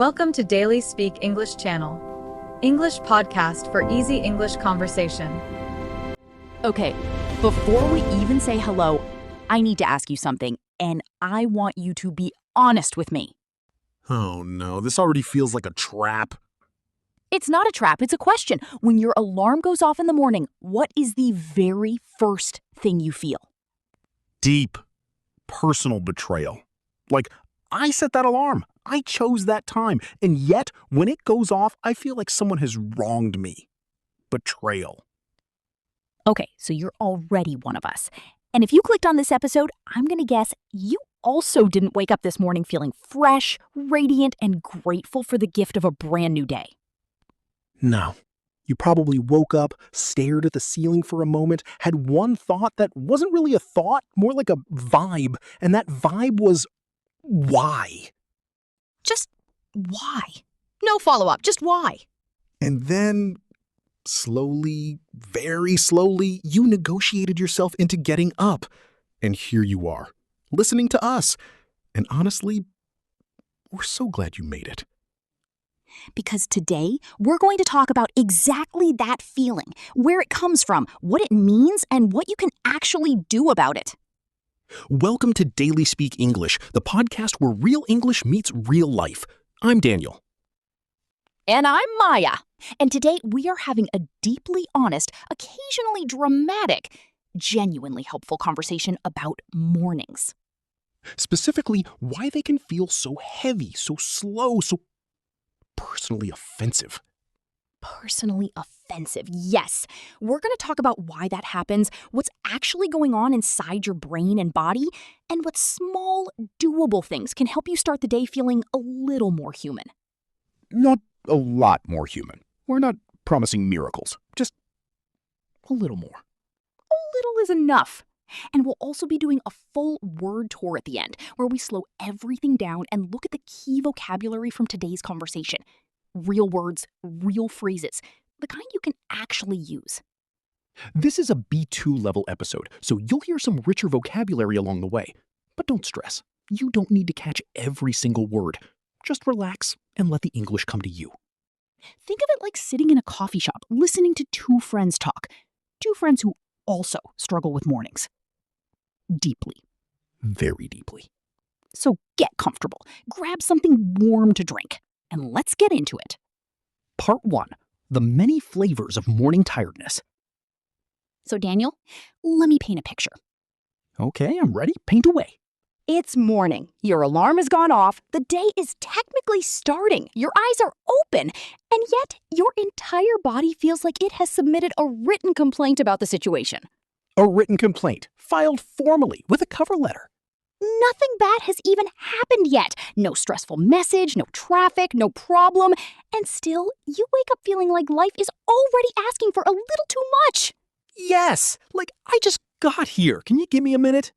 Welcome to Daily Speak English channel. English podcast for easy English conversation. Okay, before we even say hello, I need to ask you something, and I want you to be honest with me. Oh no, this already feels like a trap. It's not a trap, it's a question. When your alarm goes off in the morning, what is the very first thing you feel? Deep, personal betrayal. Like, I set that alarm. I chose that time. And yet, when it goes off, I feel like someone has wronged me. Betrayal. Okay, so you're already one of us. And if you clicked on this episode, I'm gonna guess you also didn't wake up this morning feeling fresh, radiant, and grateful for the gift of a brand new day. No. You probably woke up, stared at the ceiling for a moment, had one thought that wasn't really a thought, more like a vibe. And that vibe was, why? Just why? No follow-up, just why? And then, slowly, very slowly, you negotiated yourself into getting up. And here you are, listening to us. And honestly, we're so glad you made it. Because today, we're going to talk about exactly that feeling, where it comes from, what it means, and what you can actually do about it. Welcome to Daily Speak English, the podcast where real English meets real life. I'm Daniel. And I'm Maya. And today, we are having a deeply honest, occasionally dramatic, genuinely helpful conversation about mornings. Specifically, why they can feel so heavy, so slow, so personally offensive. Personally offensive, yes. We're going to talk about why that happens, what's actually going on inside your brain and body, and what small, doable things can help you start the day feeling a little more human. Not a lot more human. We're not promising miracles, just a little more. A little is enough. And we'll also be doing a full word tour at the end, where we slow everything down and look at the key vocabulary from today's conversation. Real words, real phrases, the kind you can actually use. This is a B2 level episode, so you'll hear some richer vocabulary along the way. But don't stress. You don't need to catch every single word. Just relax and let the English come to you. Think of it like sitting in a coffee shop, listening to two friends talk. Two friends who also struggle with mornings. Deeply. Very deeply. So get comfortable, grab something warm to drink, and let's get into it. Part 1. The many flavors of morning tiredness. So Daniel, let me paint a picture. Okay, I'm ready. Paint away. It's morning. Your alarm has gone off. The day is technically starting. Your eyes are open. And yet, your entire body feels like it has submitted a written complaint about the situation. A written complaint, filed formally with a cover letter. Nothing bad has even happened yet. No stressful message, no traffic, no problem. And still, you wake up feeling like life is already asking for a little too much. Yes, like I just got here. Can you give me a minute?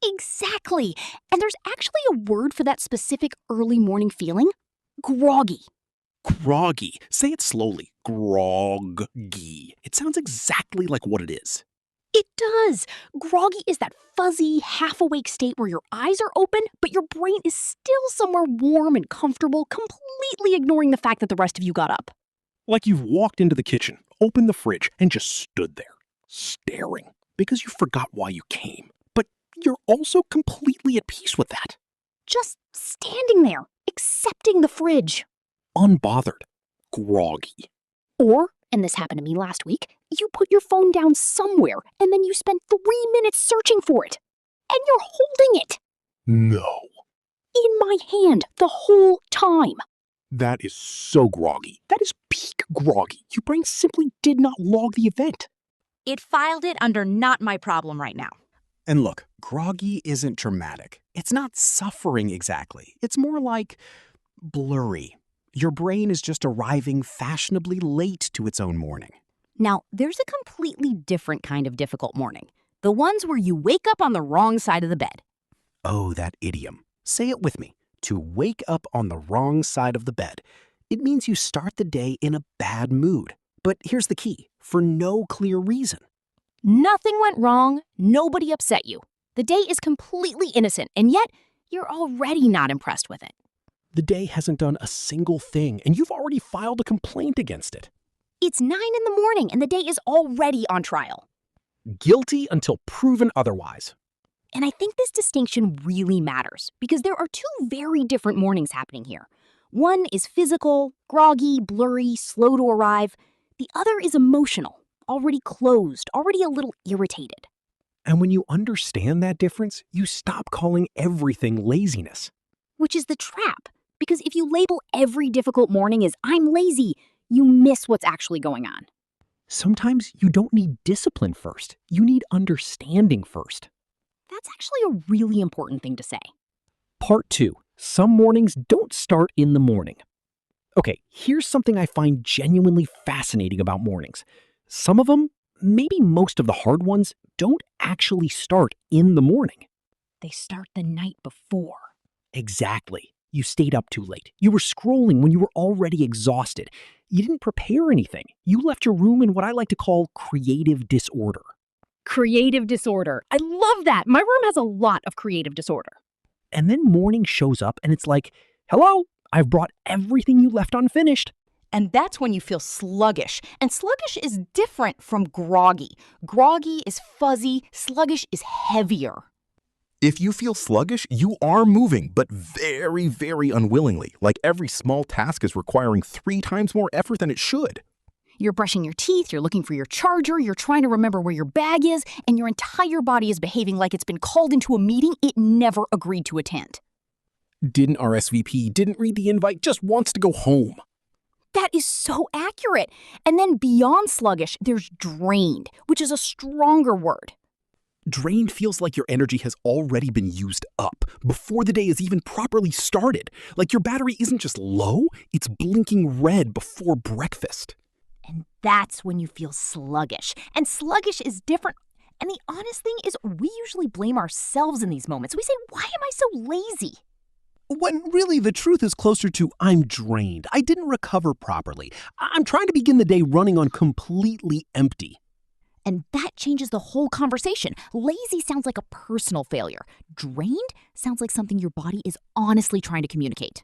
Exactly. And there's actually a word for that specific early morning feeling. Groggy. Groggy. Say it slowly. Groggy. It sounds exactly like what it is. It does. Groggy is that fuzzy, half-awake state where your eyes are open, but your brain is still somewhere warm and comfortable, completely ignoring the fact that the rest of you got up. Like you've walked into the kitchen, opened the fridge, and just stood there, staring, because you forgot why you came. But you're also completely at peace with that. Just standing there, accepting the fridge. Unbothered. Groggy. Or, and this happened to me last week, you put your phone down somewhere and then you spend 3 minutes searching for it. And you're holding it. No. In my hand the whole time. That is so groggy. That is peak groggy. Your brain simply did not log the event. It filed it under not my problem right now. And look, groggy isn't dramatic. It's not suffering exactly. It's more like blurry. Your brain is just arriving fashionably late to its own morning. Now, there's a completely different kind of difficult morning. The ones where you wake up on the wrong side of the bed. Oh, that idiom. Say it with me. To wake up on the wrong side of the bed. It means you start the day in a bad mood. But here's the key. For no clear reason. Nothing went wrong. Nobody upset you. The day is completely innocent, and yet you're already not impressed with it. The day hasn't done a single thing, and you've already filed a complaint against it. It's 9 in the morning and the day is already on trial. Guilty until proven otherwise. And I think this distinction really matters because there are two very different mornings happening here. One is physical, groggy, blurry, slow to arrive. The other is emotional, already closed, already a little irritated. And when you understand that difference, you stop calling everything laziness. Which is the trap, because if you label every difficult morning as "I'm lazy," you miss what's actually going on. Sometimes you don't need discipline first. You need understanding first. That's actually a really important thing to say. Part 2. Some mornings don't start in the morning. Okay, here's something I find genuinely fascinating about mornings. Some of them, maybe most of the hard ones, don't actually start in the morning. They start the night before. Exactly. You stayed up too late. You were scrolling when you were already exhausted. You didn't prepare anything. You left your room in what I like to call creative disorder. Creative disorder. I love that. My room has a lot of creative disorder. And then morning shows up and it's like, hello, I've brought everything you left unfinished. And that's when you feel sluggish. And sluggish is different from groggy. Groggy is fuzzy, sluggish is heavier. If you feel sluggish, you are moving, but very, very unwillingly. Like every small task is requiring 3 times more effort than it should. You're brushing your teeth, you're looking for your charger, you're trying to remember where your bag is, and your entire body is behaving like it's been called into a meeting it never agreed to attend. Didn't RSVP, didn't read the invite, just wants to go home. That is so accurate. And then beyond sluggish, there's drained, which is a stronger word. Drained feels like your energy has already been used up before the day is even properly started. Like your battery isn't just low, it's blinking red before breakfast. And that's when you feel sluggish. And sluggish is different. And the honest thing is, we usually blame ourselves in these moments. We say, why am I so lazy? When really the truth is closer to I'm drained. I didn't recover properly. I'm trying to begin the day running on completely empty. And that changes the whole conversation. Lazy sounds like a personal failure. Drained sounds like something your body is honestly trying to communicate.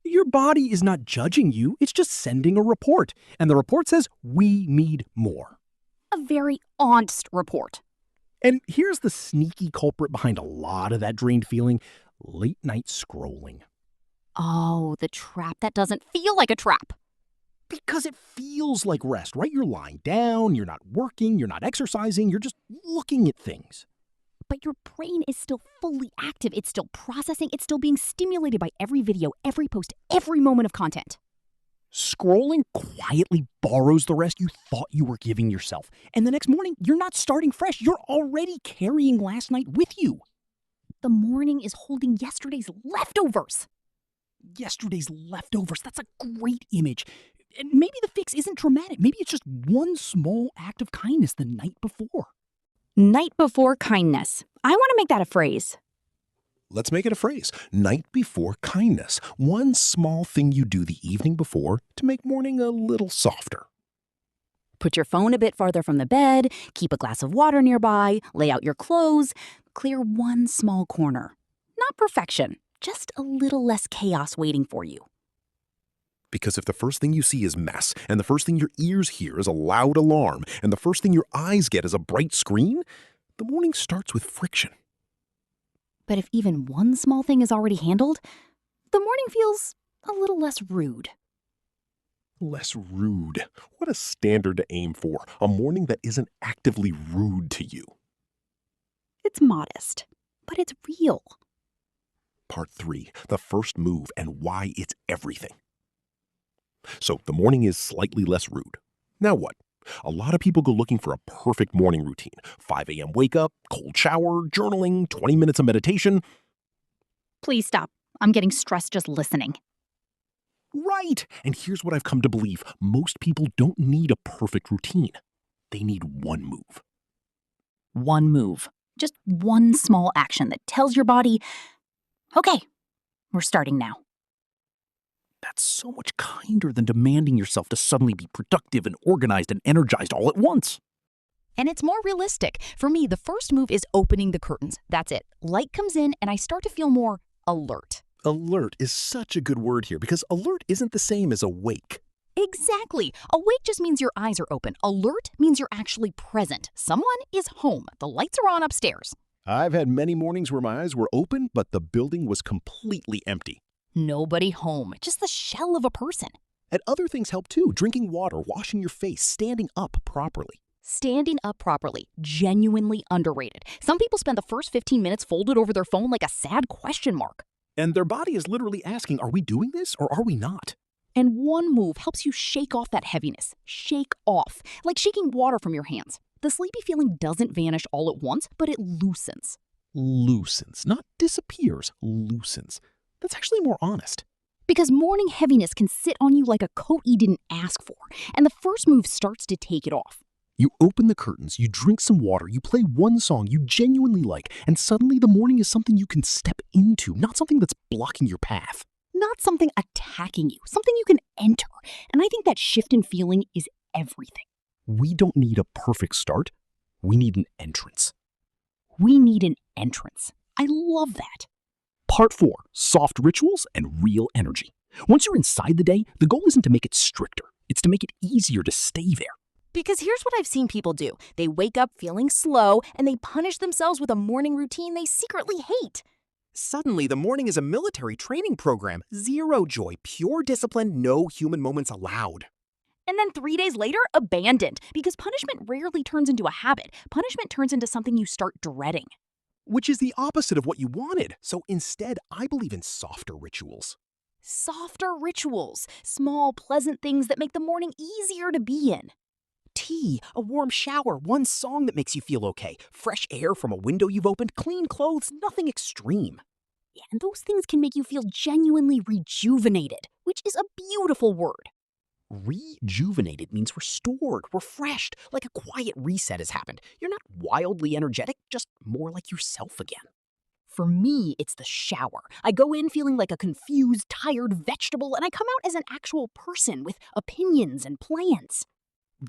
Your body is not judging you, it's just sending a report. And the report says, we need more. A very honest report. And here's the sneaky culprit behind a lot of that drained feeling: late night scrolling. Oh, the trap that doesn't feel like a trap. Because it feels like rest, right? You're lying down, you're not working, you're not exercising, you're just looking at things. But your brain is still fully active. It's still processing. It's still being stimulated by every video, every post, every moment of content. Scrolling quietly borrows the rest you thought you were giving yourself. And the next morning, you're not starting fresh. You're already carrying last night with you. The morning is holding yesterday's leftovers. Yesterday's leftovers. That's a great image. And maybe the fix isn't dramatic. Maybe it's just one small act of kindness the night before. Night before kindness. I want to make that a phrase. Let's make it a phrase. Night before kindness. One small thing you do the evening before to make morning a little softer. Put your phone a bit farther from the bed, keep a glass of water nearby, lay out your clothes, clear one small corner. Not perfection, just a little less chaos waiting for you. Because if the first thing you see is mess, and the first thing your ears hear is a loud alarm, and the first thing your eyes get is a bright screen, the morning starts with friction. But if even one small thing is already handled, the morning feels a little less rude. Less rude. What a standard to aim for. A morning that isn't actively rude to you. It's modest, but it's real. Part 3, the first move and why it's everything. So the morning is slightly less rude. Now what? A lot of people go looking for a perfect morning routine. 5 a.m. wake up, cold shower, journaling, 20 minutes of meditation. Please stop. I'm getting stressed just listening. Right. And here's what I've come to believe. Most people don't need a perfect routine. They need one move. One move. Just one small action that tells your body, okay, we're starting now. That's so much kinder than demanding yourself to suddenly be productive and organized and energized all at once. And it's more realistic. For me, the first move is opening the curtains. That's it. Light comes in and I start to feel more alert. Alert is such a good word here because alert isn't the same as awake. Exactly. Awake just means your eyes are open. Alert means you're actually present. Someone is home. The lights are on upstairs. I've had many mornings where my eyes were open, but the building was completely empty. Nobody home. Just the shell of a person. And other things help too. Drinking water, washing your face, standing up properly. Standing up properly, genuinely underrated. Some people spend the first 15 minutes folded over their phone like a sad question mark. And their body is literally asking, are we doing this or are we not? And one move helps you shake off that heaviness. Shake off. Like shaking water from your hands. The sleepy feeling doesn't vanish all at once, but it loosens. Loosens, not disappears, loosens. That's actually more honest. Because morning heaviness can sit on you like a coat you didn't ask for, and the first move starts to take it off. You open the curtains, you drink some water, you play one song you genuinely like, and suddenly the morning is something you can step into, not something that's blocking your path. Not something attacking you, something you can enter. And I think that shift in feeling is everything. We don't need a perfect start. We need an entrance. We need an entrance. I love that. Part 4, soft rituals and real energy. Once you're inside the day, the goal isn't to make it stricter. It's to make it easier to stay there. Because here's what I've seen people do. They wake up feeling slow and they punish themselves with a morning routine they secretly hate. Suddenly, the morning is a military training program. Zero joy, pure discipline, no human moments allowed. And then 3 days later, abandoned. Because punishment rarely turns into a habit. Punishment turns into something you start dreading. Which is the opposite of what you wanted. So instead, I believe in softer rituals. Softer rituals. Small, pleasant things that make the morning easier to be in. Tea, a warm shower, one song that makes you feel okay, fresh air from a window you've opened, clean clothes, nothing extreme. Yeah, and those things can make you feel genuinely rejuvenated, which is a beautiful word. Rejuvenated means restored, refreshed, like a quiet reset has happened. You're not wildly energetic, just more like yourself again. For me, it's the shower. I go in feeling like a confused, tired vegetable, and I come out as an actual person with opinions and plans.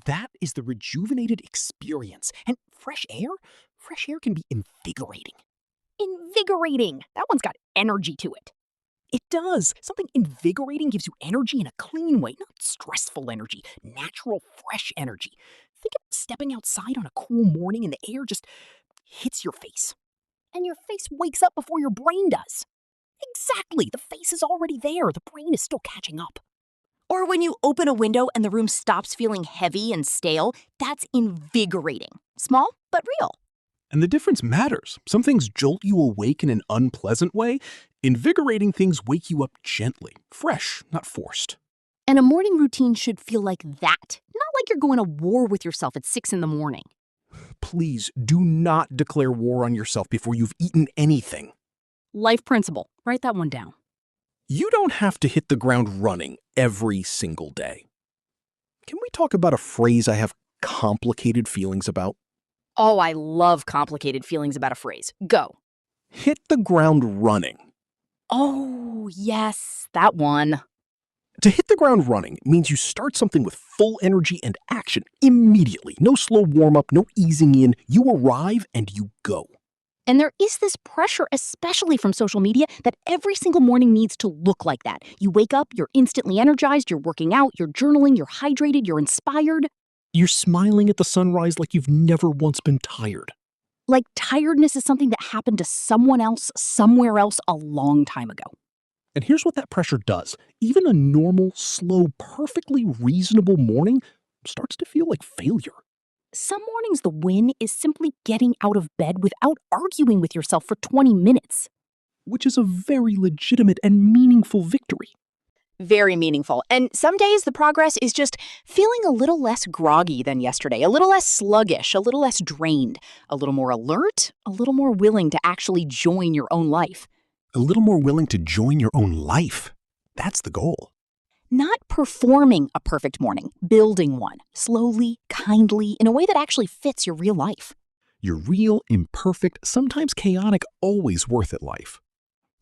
That is the rejuvenated experience. And fresh air can be invigorating. Invigorating. That one's got energy to it. It does. Something invigorating gives you energy in a clean way, not stressful energy, natural, fresh energy. Think of stepping outside on a cool morning and the air just hits your face. And your face wakes up before your brain does. Exactly. The face is already there. The brain is still catching up. Or when you open a window and the room stops feeling heavy and stale, that's invigorating. Small, but real. And the difference matters. Some things jolt you awake in an unpleasant way. Invigorating things wake you up gently, fresh, not forced. And a morning routine should feel like that. Not like you're going to war with yourself at 6 in the morning. Please do not declare war on yourself before you've eaten anything. Life principle. Write that one down. You don't have to hit the ground running every single day. Can we talk about a phrase I have complicated feelings about? Oh, I love complicated feelings about a phrase. Go. Hit the ground running. Oh, yes, that one. To hit the ground running means you start something with full energy and action immediately. No slow warm-up, no easing in. You arrive and you go. And there is this pressure, especially from social media, that every single morning needs to look like that. You wake up, you're instantly energized, you're working out, you're journaling, you're hydrated, you're inspired. You're smiling at the sunrise like you've never once been tired. Like tiredness is something that happened to someone else, somewhere else, a long time ago. And here's what that pressure does. Even a normal, slow, perfectly reasonable morning starts to feel like failure. Some mornings the win is simply getting out of bed without arguing with yourself for 20 minutes. Which is a very legitimate and meaningful victory. Very meaningful. And some days the progress is just feeling a little less groggy than yesterday, a little less sluggish, a little less drained, a little more alert, a little more willing to actually join your own life. A little more willing to join your own life. That's the goal. Not performing a perfect morning, building one, slowly, kindly, in a way that actually fits your real life. Your real, imperfect, sometimes chaotic, always worth it life.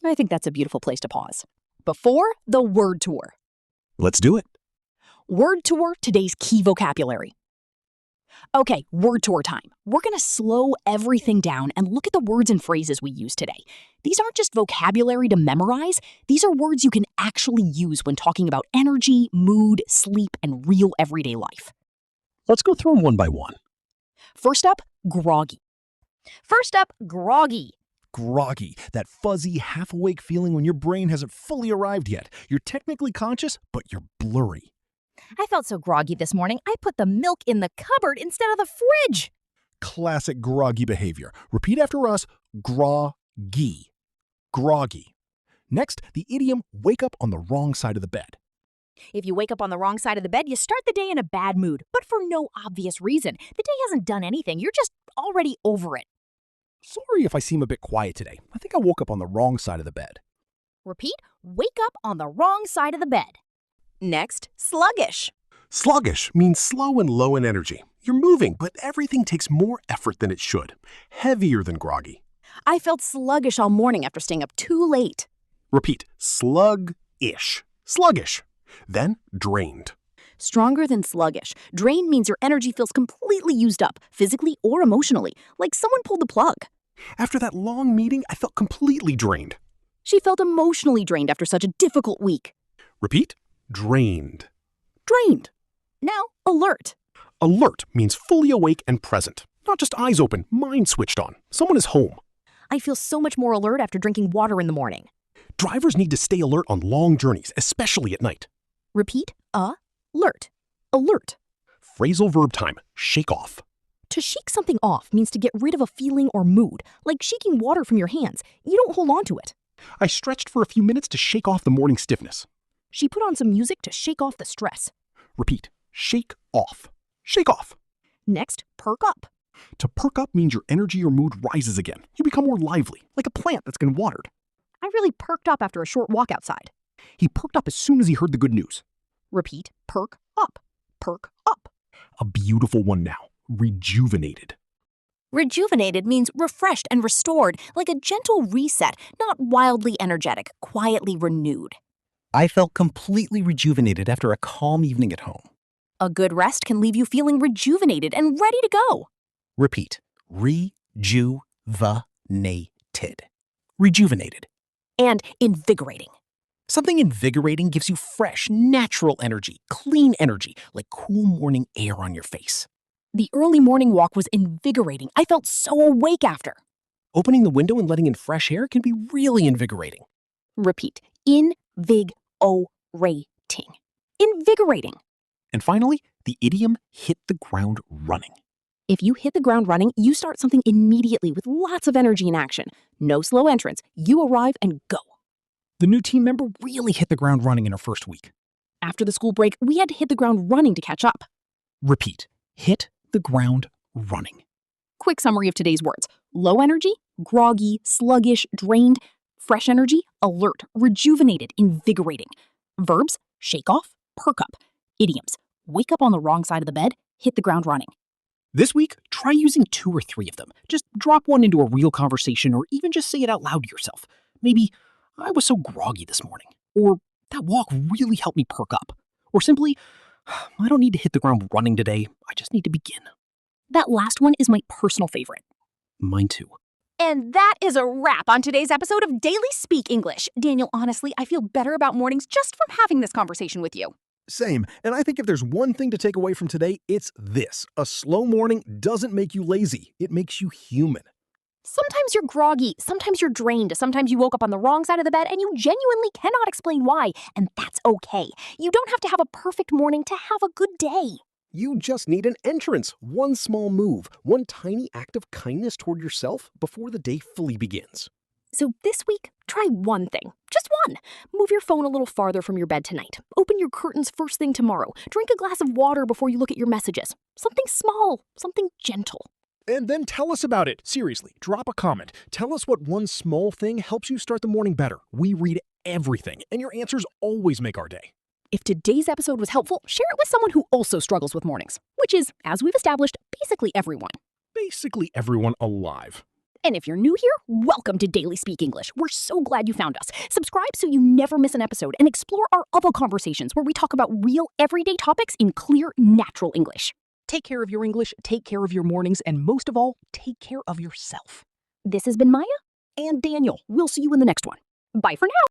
I think that's a beautiful place to pause. Before the word tour. Let's do it. Word tour, today's key vocabulary. Okay, word tour time. We're going to slow everything down and look at the words and phrases we use today. These aren't just vocabulary to memorize. These are words you can actually use when talking about energy, mood, sleep, and real everyday life. Let's go through them one by one. First up, groggy. First up, groggy. Groggy, that fuzzy, half-awake feeling when your brain hasn't fully arrived yet. You're technically conscious, but you're blurry. I felt so groggy this morning, I put the milk in the cupboard instead of the fridge. Classic groggy behavior. Repeat after us, groggy. Groggy. Next, the idiom wake up on the wrong side of the bed. If you wake up on the wrong side of the bed, you start the day in a bad mood, but for no obvious reason. The day hasn't done anything, you're just already over it. Sorry if I seem a bit quiet today. I think I woke up on the wrong side of the bed. Repeat, wake up on the wrong side of the bed. Next, sluggish. Sluggish means slow and low in energy. You're moving, but everything takes more effort than it should. Heavier than groggy. I felt sluggish all morning after staying up too late. Repeat, slug-ish. Sluggish. Then drained. Stronger than sluggish. Drained means your energy feels completely used up, physically or emotionally, like someone pulled the plug. After that long meeting, I felt completely drained. She felt emotionally drained after such a difficult week. Repeat, drained. Drained. Now, alert. Alert means fully awake and present. Not just eyes open, mind switched on. Someone is home. I feel so much more alert after drinking water in the morning. Drivers need to stay alert on long journeys, especially at night. Repeat, alert. Alert. Phrasal verb time, shake off. To shake something off means to get rid of a feeling or mood, like shaking water from your hands. You don't hold on to it. I stretched for a few minutes to shake off the morning stiffness. She put on some music to shake off the stress. Repeat, shake off. Shake off. Next, perk up. To perk up means your energy or mood rises again. You become more lively, like a plant that's been watered. I really perked up after a short walk outside. He perked up as soon as he heard the good news. Repeat, perk up. Perk up. A beautiful one now, rejuvenated. Rejuvenated means refreshed and restored, like a gentle reset, not wildly energetic, quietly renewed. I felt completely rejuvenated after a calm evening at home. A good rest can leave you feeling rejuvenated and ready to go. Repeat, rejuvenated. Rejuvenated. And invigorating. Something invigorating gives you fresh, natural energy, clean energy, like cool morning air on your face. The early morning walk was invigorating. I felt so awake after. Opening the window and letting in fresh air can be really invigorating. Repeat, invigorating. Invigorating. And finally, the idiom hit the ground running. If you hit the ground running, you start something immediately with lots of energy and action. No slow entrance. You arrive and go. The new team member really hit the ground running in her first week. After the school break, we had to hit the ground running to catch up. Repeat, hit the ground running. Quick summary of today's words. Low energy, groggy, sluggish, drained. Fresh energy, alert, rejuvenated, invigorating. Verbs, shake off, perk up. Idioms, wake up on the wrong side of the bed, hit the ground running. This week, try using 2 or 3 of them. Just drop one into a real conversation or even just say it out loud to yourself. Maybe, I was so groggy this morning. Or, that walk really helped me perk up. Or simply, I don't need to hit the ground running today. I just need to begin. That last one is my personal favorite. Mine too. And that is a wrap on today's episode of Daily Speak English. Daniel, honestly, I feel better about mornings just from having this conversation with you. Same. And I think if there's one thing to take away from today, it's this. A slow morning doesn't make you lazy. It makes you human. Sometimes you're groggy, sometimes you're drained, sometimes you woke up on the wrong side of the bed and you genuinely cannot explain why, and that's okay. You don't have to have a perfect morning to have a good day. You just need an entrance, one small move, one tiny act of kindness toward yourself before the day fully begins. So this week, try one thing. Just one. Move your phone a little farther from your bed tonight. Open your curtains first thing tomorrow. Drink a glass of water before you look at your messages. Something small, something gentle. And then tell us about it. Seriously, drop a comment. Tell us what one small thing helps you start the morning better. We read everything, and your answers always make our day. If today's episode was helpful, share it with someone who also struggles with mornings, which is, as we've established, basically everyone. Basically everyone alive. And if you're new here, welcome to Daily Speak English. We're so glad you found us. Subscribe so you never miss an episode and explore our other conversations where we talk about real everyday topics in clear, natural English. Take care of your English, take care of your mornings, and most of all, take care of yourself. This has been Maya. And Daniel, we'll see you in the next one. Bye for now.